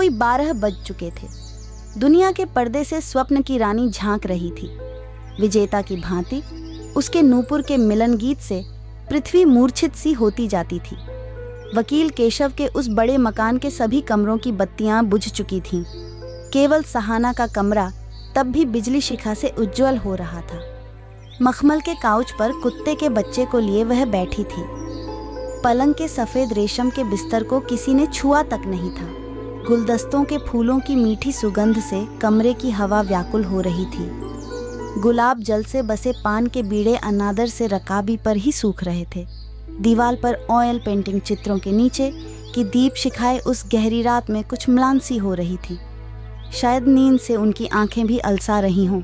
कोई 12 बज चुके थे। दुनिया के पर्दे से स्वप्न की रानी झांक रही थी। विजेता की भांति उसके नूपुर के मिलन गीत से पृथ्वी मूर्छित सी होती जाती थी। वकील केशव के उस बड़े मकान के सभी कमरों की बत्तियां बुझ चुकी थीं। केवल सहाना का कमरा तब भी बिजली शिखा से उज्जवल हो रहा था। मखमल के काउच पर कुत्ते के बच्चे को लिए वह बैठी थी। पलंग के सफेद रेशम के बिस्तर को किसी ने छुआ तक नहीं था। गुलदस्तों के फूलों की मीठी सुगंध से कमरे की हवा व्याकुल हो रही थी। गुलाब जल से बसे पान के बीड़े अनादर से रकाबी पर ही सूख रहे थे। दीवार पर ऑयल पेंटिंग चित्रों के नीचे की दीप शिखाएं उस गहरी रात में कुछ म्लान सी हो रही थी। शायद नींद से उनकी आंखें भी अलसा रही हों,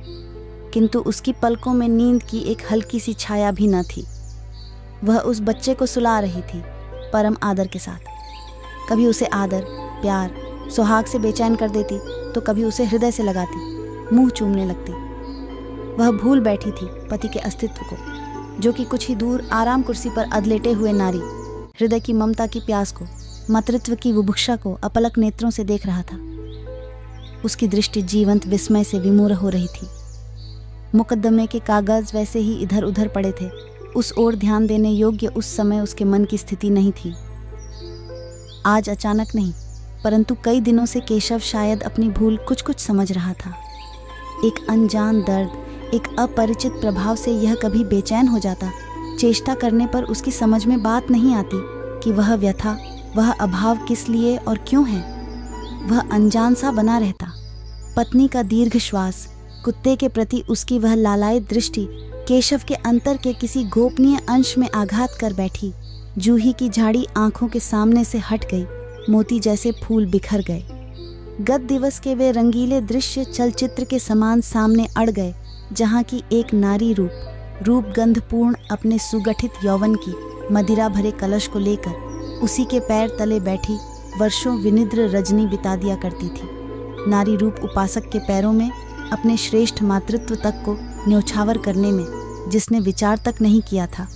किंतु उसकी पलकों में नींद की एक हल्की सी छाया भी न थी। वह उस बच्चे को सुला रही थी परम आदर के साथ। कभी उसे आदर, प्यार, सुहाग से बेचैन कर देती तो कभी उसे हृदय से लगाती, मुंह चूमने लगती। वह भूल बैठी थी पति के अस्तित्व को, जो कि कुछ ही दूर आराम कुर्सी पर अधलेटे हुए नारी हृदय की ममता की प्यास को, मातृत्व की बुभुक्षा को अपलक नेत्रों से देख रहा था। उसकी दृष्टि जीवंत विस्मय से विमूढ़ हो रही थी। मुकद्दमे के कागज वैसे ही इधर उधर पड़े थे। उस ओर ध्यान देने योग्य उस समय उसके मन की स्थिति नहीं थी। आज अचानक नहीं, परंतु कई दिनों से केशव शायद अपनी भूल कुछ कुछ समझ रहा था। एक अनजान दर्द, एक अपरिचित प्रभाव से यह कभी बेचैन हो जाता। चेष्टा करने पर उसकी समझ में बात नहीं आती कि वह व्यथा, वह अभाव किस लिए और क्यों है। वह अनजान सा बना रहता। पत्नी का दीर्घ श्वास, कुत्ते के प्रति उसकी वह लालायित दृष्टि केशव के अंतर के किसी गोपनीय अंश में आघात कर बैठी। जूही की झाड़ी आंखों के सामने से हट गई। मोती जैसे फूल बिखर गए। गत दिवस के वे रंगीले दृश्य चलचित्र के समान सामने अड़ गए, जहाँ की एक नारी रूप गंधपूर्ण अपने सुगठित यौवन की मदिरा भरे कलश को लेकर उसी के पैर तले बैठी वर्षों विनिद्र रजनी बिता दिया करती थी। नारी रूप उपासक के पैरों में अपने श्रेष्ठ मातृत्व तक को न्योछावर करने में जिसने विचार तक नहीं किया था।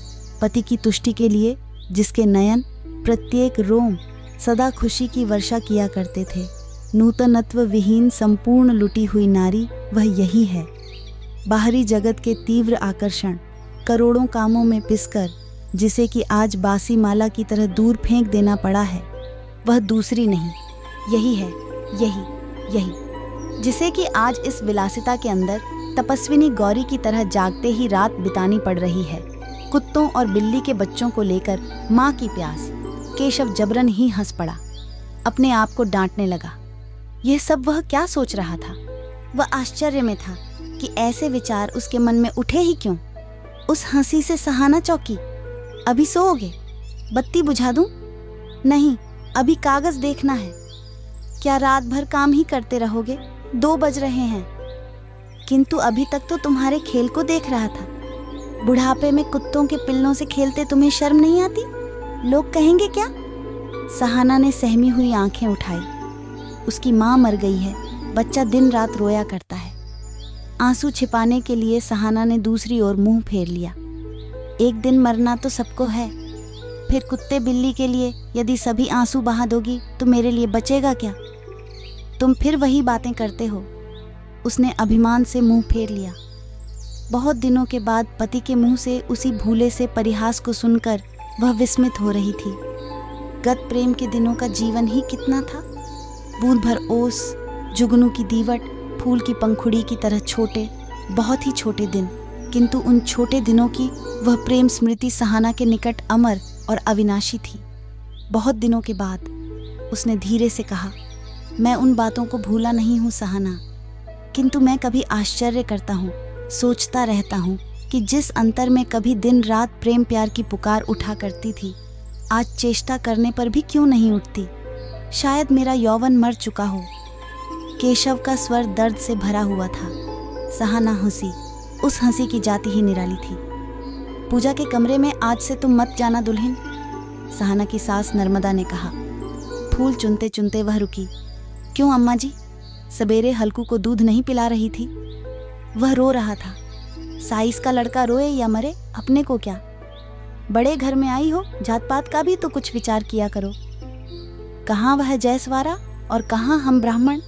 पति की तुष्टि के लिए जिसके नयन प्रत्येक रोम सदा खुशी की वर्षा किया करते थे। नूतनत्व विहीन संपूर्ण लुटी हुई नारी वह यही है। बाहरी जगत के तीव्र आकर्षण, करोड़ों कामों में पिसकर जिसे कि आज बासी माला की तरह दूर फेंक देना पड़ा है, वह दूसरी नहीं, यही है, यही जिसे कि आज इस विलासिता के अंदर तपस्विनी गौरी की तरह जागते ही रात बितानी पड़ रही है। कुत्तों और बिल्ली के बच्चों को लेकर माँ की प्यास। केशव जबरन ही हंस पड़ा, अपने आप को डांटने लगा। यह सब वह क्या सोच रहा था? वह आश्चर्य में था कि ऐसे विचार उसके मन में उठे ही क्यों। उस हंसी से सहाना चौकी। अभी सोओगे? बत्ती बुझा दूं? नहीं, अभी कागज देखना है। क्या रात भर काम ही करते रहोगे? 2 बज रहे हैं। किंतु अभी तक तो तुम्हारे खेल को देख रहा था। बुढ़ापे में कुत्तों के पिल्लों से खेलते तुम्हें शर्म नहीं आती? लोग कहेंगे क्या? सहाना ने सहमी हुई आंखें उठाई। उसकी माँ मर गई है, बच्चा दिन रात रोया करता है। आंसू छिपाने के लिए सहाना ने दूसरी ओर मुंह फेर लिया। एक दिन मरना तो सबको है, फिर कुत्ते बिल्ली के लिए यदि सभी आंसू बहा दोगी तो मेरे लिए बचेगा क्या? तुम फिर वही बातें करते हो। उसने अभिमान से मुंह फेर लिया। बहुत दिनों के बाद पति के मुंह से उसी भूले से परिहास को सुनकर वह विस्मित हो रही थी। गत प्रेम के दिनों का जीवन ही कितना था। बूंद भर ओस, जुगनू की दीवट, फूल की पंखुड़ी की तरह छोटे, बहुत ही छोटे दिन, किंतु उन छोटे दिनों की वह प्रेम स्मृति सहाना के निकट अमर और अविनाशी थी। बहुत दिनों के बाद उसने धीरे से कहा, मैं उन बातों को भूला नहीं हूँ सहाना, किंतु मैं कभी आश्चर्य करता हूँ, सोचता रहता हूँ कि जिस अंतर में कभी दिन रात प्रेम प्यार की पुकार उठा करती थी, आज चेष्टा करने पर भी क्यों नहीं उठती। शायद मेरा यौवन मर चुका हो। केशव का स्वर दर्द से भरा हुआ था। सहाना हंसी, उस हंसी की जाति ही निराली थी। पूजा के कमरे में आज से तुम मत जाना दुल्हन, सहाना की सास नर्मदा ने कहा। फूल चुनते चुनते वह रुकी। क्यों अम्मा जी, सवेरे हल्कू को दूध नहीं पिला रही थी? वह रो रहा था। साइस का लड़का रोए या मरे, अपने को क्या। बड़े घर में आई हो, जात पात का भी तो कुछ विचार किया करो। कहाँ वह जयसवारा और कहाँ हम ब्राह्मण?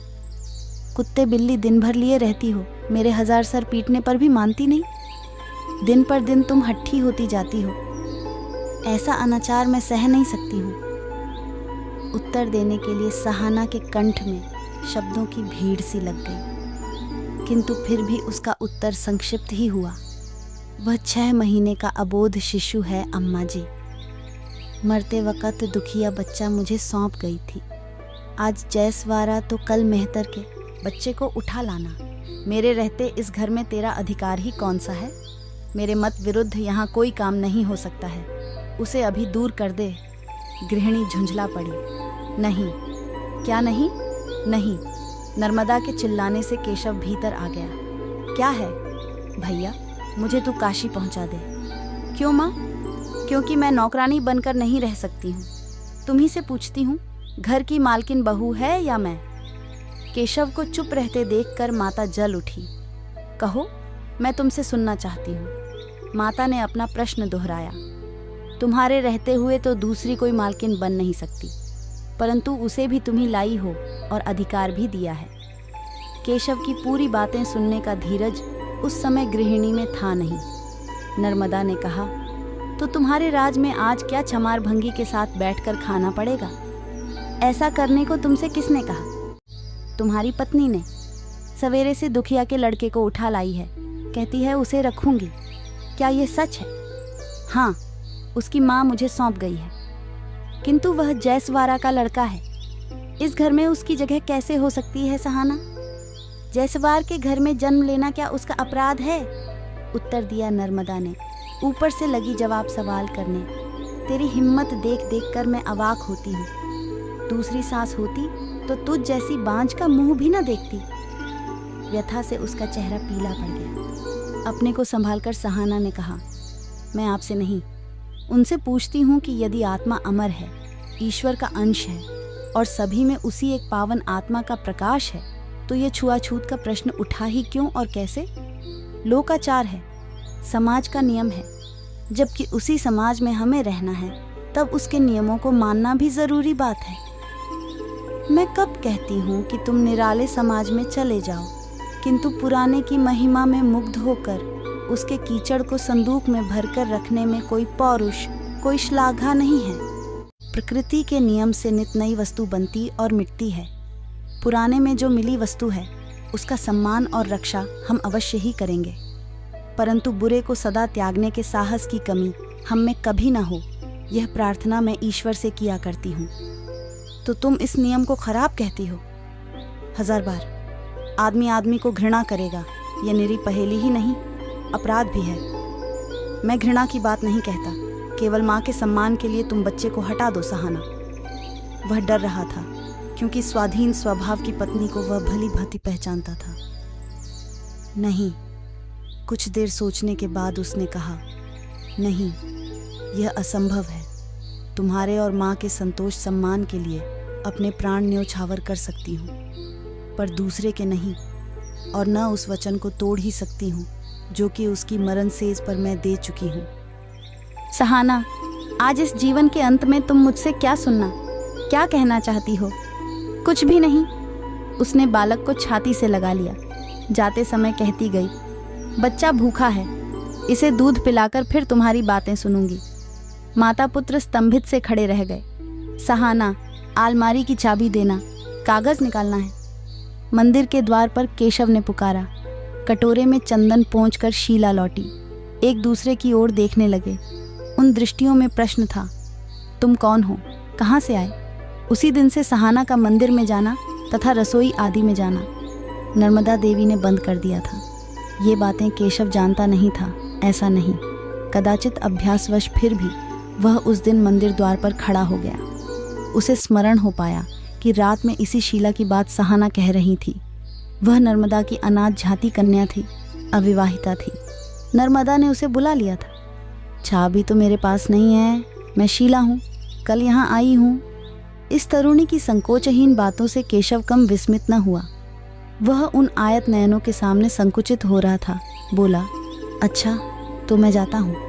कुत्ते बिल्ली दिन भर लिए रहती हो, मेरे 1000 सर पीटने पर भी मानती नहीं। दिन पर दिन तुम हट्ठी होती जाती हो। ऐसा अनाचार मैं सह नहीं सकती हूँ। उत्तर देने के लिए सहाना के कंठ में शब्दों की भीड़ सी लग गई, किंतु फिर भी उसका उत्तर संक्षिप्त ही हुआ। वह 6 महीने का अबोध शिशु है अम्मा जी। मरते वक़्त दुखिया बच्चा मुझे सौंप गई थी। आज जैसवारा तो कल मेहतर के। बच्चे को उठा लाना। मेरे रहते इस घर में तेरा अधिकार ही कौन सा है? मेरे मत विरुद्ध यहाँ कोई काम नहीं हो सकता है। उसे अभी दूर कर दे। गृहिणी झुंझला पड़ी। नहीं। क्या नहीं? नहीं। नर्मदा के चिल्लाने से केशव भीतर आ गया। क्या है? भैया, मुझे तू काशी पहुंचा दे। क्यों माँ? क्योंकि मैं नौकरानी बनकर नहीं रह सकती हूँ। तुम्ही से पूछती हूँ, घर की मालकिन बहू है या मैं? केशव को चुप रहते देखकर माता जल उठी। कहो, मैं तुमसे सुनना चाहती हूँ। माता ने अपना प्रश्न दोहराया। तुम्हारे रहते हुए तो दूसरी कोई मालकिन बन नहीं सकती, परंतु उसे भी तुम्ही लाई हो और अधिकार भी दिया है। केशव की पूरी बातें सुनने का धीरज उस समय गृहिणी में था नहीं। नर्मदा ने कहा, तो तुम्हारे राज में आज क्या छमार भंगी के साथ बैठकर खाना पड़ेगा? ऐसा करने को तुमसे किसने कहा? तुम्हारी पत्नी ने। सवेरे से दुखिया के लड़के को उठा लाई है, कहती है उसे रखूंगी। क्या ये सच है? हाँ, उसकी माँ मुझे सौंप गई है, किंतु वह जैसवारा का लड़का है। इस घर में उसकी जगह कैसे हो सकती है सहाना? जैसवार के घर में जन्म लेना क्या उसका अपराध है? उत्तर दिया नर्मदा ने, ऊपर से लगी जवाब सवाल करने। तेरी हिम्मत देख देख कर मैं अवाक होती हूँ। दूसरी सास होती तो तुझ जैसी बांझ का मुंह भी न देखती। व्यथा से उसका चेहरा पीला पड़ गया। अपने को संभालकर सहाना ने कहा, मैं आपसे नहीं, उनसे पूछती हूँ कि यदि आत्मा अमर है, ईश्वर का अंश है और सभी में उसी एक पावन आत्मा का प्रकाश है, तो ये छुआछूत का प्रश्न उठा ही क्यों और कैसे? लोकाचार है, समाज का नियम है। जबकि उसी समाज में हमें रहना है, तब उसके नियमों को मानना भी जरूरी बात है। मैं कब कहती हूँ कि तुम निराले समाज में चले जाओ, किंतु पुराने की महिमा में मुग्ध होकर उसके कीचड़ को संदूक में भरकर रखने में कोई पौरुष, कोई श्लाघा नहीं है। प्रकृति के नियम से नित नई वस्तु बनती और मिटती है। पुराने में जो मिली वस्तु है, उसका सम्मान और रक्षा हम अवश्य ही करेंगे, परंतु बुरे को सदा त्यागने के साहस की कमी हम में कभी न हो, यह प्रार्थना मैं ईश्वर से किया करती हूँ। तो तुम इस नियम को खराब कहती हो? 1000 बार। आदमी आदमी को घृणा करेगा, यह निरी पहेली ही नहीं, अपराध भी है। मैं घृणा की बात नहीं कहता, केवल माँ के सम्मान के लिए तुम बच्चे को हटा दो सहाना। वह डर रहा था, क्योंकि स्वाधीन स्वभाव की पत्नी को वह भली भांति पहचानता था। नहीं। कुछ देर सोचने के बाद उसने कहा, नहीं, यह असंभव है। तुम्हारे और माँ के संतोष सम्मान के लिए अपने प्राण न्योछावर कर सकती हूँ, पर दूसरे के नहीं, और न उस वचन को तोड़ ही सकती हूँ जो कि उसकी मरण सेज पर मैं दे चुकी हूँ। सहाना, आज इस जीवन के अंत में तुम मुझसे क्या सुनना, क्या कहना चाहती हो? कुछ भी नहीं। उसने बालक को छाती से लगा लिया। जाते समय कहती गई, बच्चा भूखा है, इसे दूध पिलाकर फिर तुम्हारी बातें सुनूंगी। माता पुत्र स्तंभित से खड़े रह गए। सहाना, अलमारी की चाबी देना, कागज निकालना है। मंदिर के द्वार पर केशव ने पुकारा। कटोरे में चंदन पोंछकर शीला लौटी। एक दूसरे की ओर देखने लगे। उन दृष्टियों में प्रश्न था, तुम कौन हो, कहाँ से आए? उसी दिन से सहाना का मंदिर में जाना तथा रसोई आदि में जाना नर्मदा देवी ने बंद कर दिया था। ये बातें केशव जानता नहीं था, ऐसा नहीं। कदाचित अभ्यासवश फिर भी वह उस दिन मंदिर द्वार पर खड़ा हो गया। उसे स्मरण हो पाया कि रात में इसी शीला की बात सहाना कह रही थी। वह नर्मदा की अनाथ झाती कन्या थी, अविवाहिता थी। नर्मदा ने उसे बुला लिया था। चाबी तो मेरे पास नहीं है, मैं शीला हूँ, कल यहाँ आई हूँ। इस तरुणी की संकोचहीन बातों से केशव कम विस्मित न हुआ। वह उन आयत नयनों के सामने संकुचित हो रहा था। बोला, अच्छा तो मैं जाता हूँ।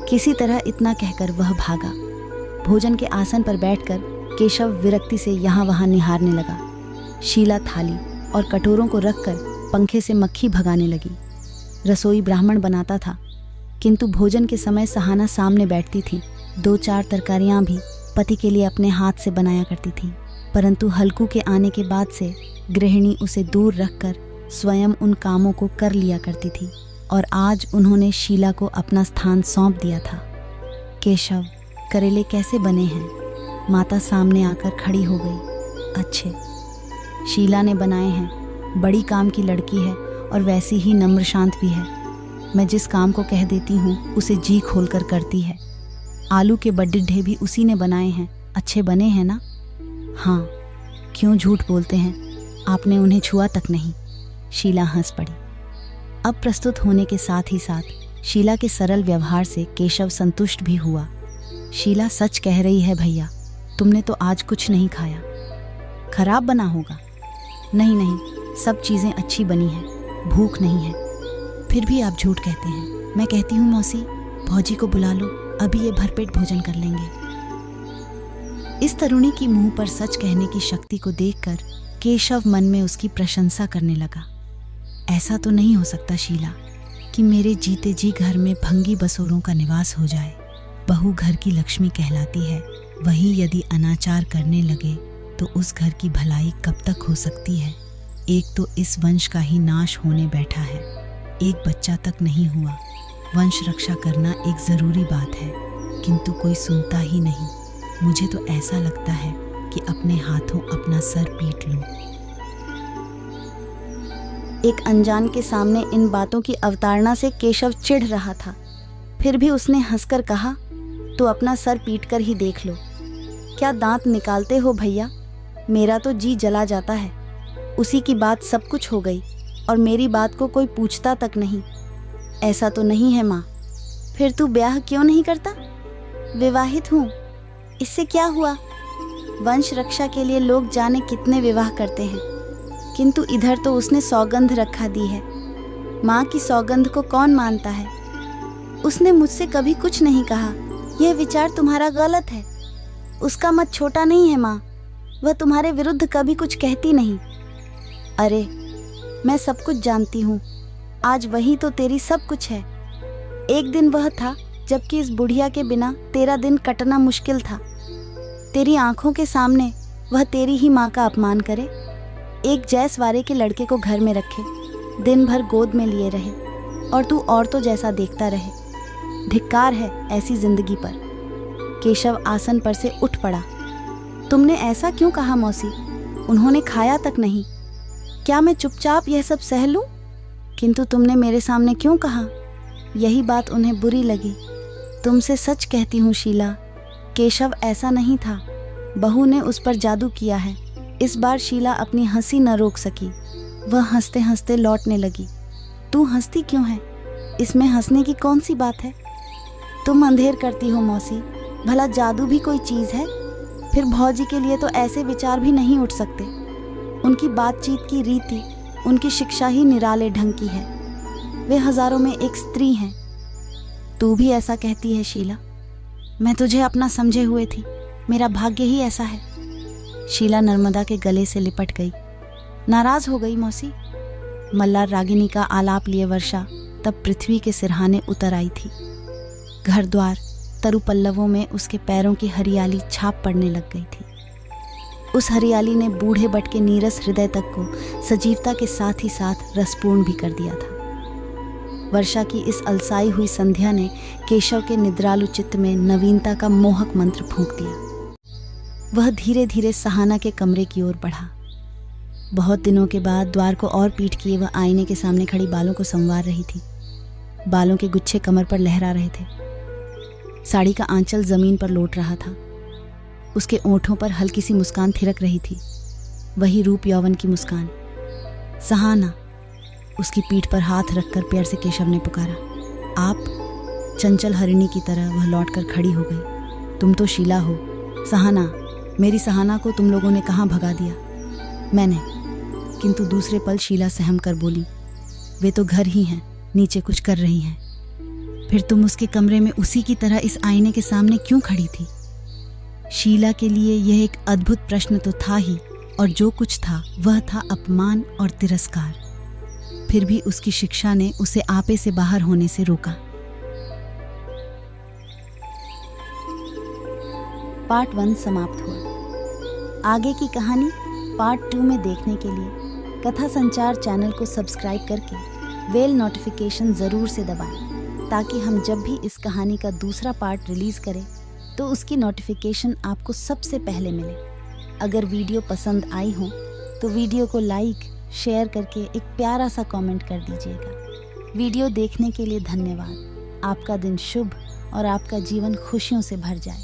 किसी तरह इतना कहकर वह भागा। भोजन के आसन पर बैठकर केशव विरक्ति से यहाँ वहाँ निहारने लगा। शीला थाली और कटोरों को रखकर पंखे से मक्खी भगाने लगी। रसोई ब्राह्मण बनाता था, किंतु भोजन के समय सहाना सामने बैठती थी। 2-4 तरकारियां भी पति के लिए अपने हाथ से बनाया करती थी, परंतु हल्कू के आने के बाद से गृहिणी उसे दूर रखकर स्वयं उन कामों को कर लिया करती थी, और आज उन्होंने शीला को अपना स्थान सौंप दिया था। केशव, करेले कैसे बने हैं? माता सामने आकर खड़ी हो गई। अच्छे, शीला ने बनाए हैं। बड़ी काम की लड़की है और वैसी ही नम्र शांत भी है। मैं जिस काम को कह देती हूँ उसे जी खोलकर करती है। आलू के बड्डिड्ढे भी उसी ने बनाए हैं। अच्छे बने हैं ना? हाँ, क्यों झूठ बोलते हैं? आपने उन्हें छुआ तक नहीं। शीला हंस पड़ी। अब प्रस्तुत होने के साथ ही साथ शीला के सरल व्यवहार से केशव संतुष्ट भी हुआ। शीला सच कह रही है भैया, तुमने तो आज कुछ नहीं खाया। खराब बना होगा। नहीं नहीं, सब चीज़ें अच्छी बनी हैं, भूख नहीं है। फिर भी आप झूठ कहते हैं। मैं कहती हूँ मौसी, भौजी को बुला लो, अभी ये भरपेट भोजन कर लेंगे। इस तरुणी की मुंह पर सच कहने की शक्ति को देखकर केशव मन में उसकी प्रशंसा करने लगा। ऐसा तो नहीं हो सकता शीला कि मेरे जीते जी घर में भंगी बसोरों का निवास हो जाए। बहू घर की लक्ष्मी कहलाती है, वही यदि अनाचार करने लगे तो उस घर की भलाई कब तक हो सकती है? एक तो इस वंश का ही नाश होने बैठा है, एक बच्चा तक नहीं हुआ। वंश रक्षा करना एक जरूरी बात है, किंतु कोई सुनता ही नहीं। मुझे तो ऐसा लगता है कि अपने हाथों अपना सर पीट लूं। एक अनजान के सामने इन बातों की अवतारणा से केशव चिढ़ रहा था। फिर भी उसने हंसकर कहा, तो अपना सर पीटकर ही देख लो। क्या दांत निकालते हो भैया? मेरा तो जी जला जाता है। उसी की बात सब कुछ हो गई और मेरी बात को कोई पूछता तक नहीं। ऐसा तो नहीं है माँ। फिर तू ब्याह क्यों नहीं करता? विवाहित हूँ, इससे क्या हुआ? वंश रक्षा के लिए लोग जाने कितने विवाह करते हैं, किंतु इधर तो उसने सौगंध रखा दी है। माँ की सौगंध को कौन मानता है? उसने मुझसे कभी कुछ नहीं कहा, यह विचार तुम्हारा गलत है। उसका मत छोटा नहीं है माँ, वह तुम्हारे विरुद्ध कभी कुछ कहती नहीं। अरे, मैं सब कुछ जानती हूँ। आज वही तो तेरी सब कुछ है। एक दिन वह था जबकि इस बुढ़िया के बिना तेरा दिन कटना मुश्किल था। तेरी आंखों के सामने वह तेरी ही माँ का अपमान करे, एक जैसवारे के लड़के को घर में रखे, दिन भर गोद में लिए रहे और तू औरतों जैसा देखता रहे। धिक्कार है ऐसी जिंदगी पर। केशव आसन पर से उठ पड़ा। तुमने ऐसा क्यों कहा मौसी? उन्होंने खाया तक नहीं। क्या मैं चुपचाप यह सब सह लूं? किंतु तुमने मेरे सामने क्यों कहा? यही बात उन्हें बुरी लगी। तुमसे सच कहती हूँ शीला, केशव ऐसा नहीं था। बहू ने उस पर जादू किया है। इस बार शीला अपनी हंसी न रोक सकी। वह हंसते हंसते लौटने लगी। तू हंसती क्यों है? इसमें हंसने की कौन सी बात है? तुम अंधेर करती हो मौसी। भला जादू भी कोई चीज़ है? फिर भौजी के लिए तो ऐसे विचार भी नहीं उठ सकते। उनकी बातचीत की रीति, उनकी शिक्षा ही निराले ढंग की है। वे हजारों में एक स्त्री हैं। तू भी ऐसा कहती है शीला? मैं तुझे अपना समझे हुए थी। मेरा भाग्य ही ऐसा है। शीला नर्मदा के गले से लिपट गई। नाराज हो गई मौसी? मल्लार रागिनी का आलाप लिए वर्षा तब पृथ्वी के सिरहाने उतर आई थी। घर द्वार तरु पल्लवों में उसके पैरों की हरियाली छाप पड़ने लग गई थी। उस हरियाली ने बूढ़े बट के नीरस हृदय तक को सजीवता के साथ ही साथ रसपूर्ण भी कर दिया था। वर्षा की इस अलसाई हुई संध्या ने केशव के निद्रालु चित्त में नवीनता का मोहक मंत्र फूंक दिया। वह धीरे धीरे सहाना के कमरे की ओर बढ़ा। बहुत दिनों के बाद द्वार को और पीठ किए वह आईने के सामने खड़ी बालों को संवार रही थी। बालों के गुच्छे कमर पर लहरा रहे थे। साड़ी का आंचल जमीन पर लौट रहा था। उसके ओंठों पर हल्की सी मुस्कान थिरक रही थी, वही रूप यौवन की मुस्कान। सहाना, उसकी पीठ पर हाथ रखकर प्यार से केशव ने पुकारा। आप? चंचल हरिणी की तरह वह लौटकर खड़ी हो गई। तुम तो शीला हो। सहाना, मेरी सहाना को तुम लोगों ने कहाँ भगा दिया? मैंने। किंतु दूसरे पल शीला सहम कर बोली, वे तो घर ही हैं, नीचे कुछ कर रही हैं। फिर तुम उसके कमरे में उसी की तरह इस आईने के सामने क्यों खड़ी थी? शीला के लिए यह एक अद्भुत प्रश्न तो था ही, और जो कुछ था वह था अपमान और तिरस्कार। फिर भी उसकी शिक्षा ने उसे आपे से बाहर होने से रोका। पार्ट 1 समाप्त हुआ। आगे की कहानी पार्ट 2 में देखने के लिए कथा संचार चैनल को सब्सक्राइब करके बेल नोटिफिकेशन ज़रूर से दबाएं, ताकि हम जब भी इस कहानी का दूसरा पार्ट रिलीज़ करें तो उसकी नोटिफिकेशन आपको सबसे पहले मिले। अगर वीडियो पसंद आई हो तो वीडियो को लाइक शेयर करके एक प्यारा सा कमेंट कर दीजिएगा। वीडियो देखने के लिए धन्यवाद। आपका दिन शुभ और आपका जीवन खुशियों से भर जाए।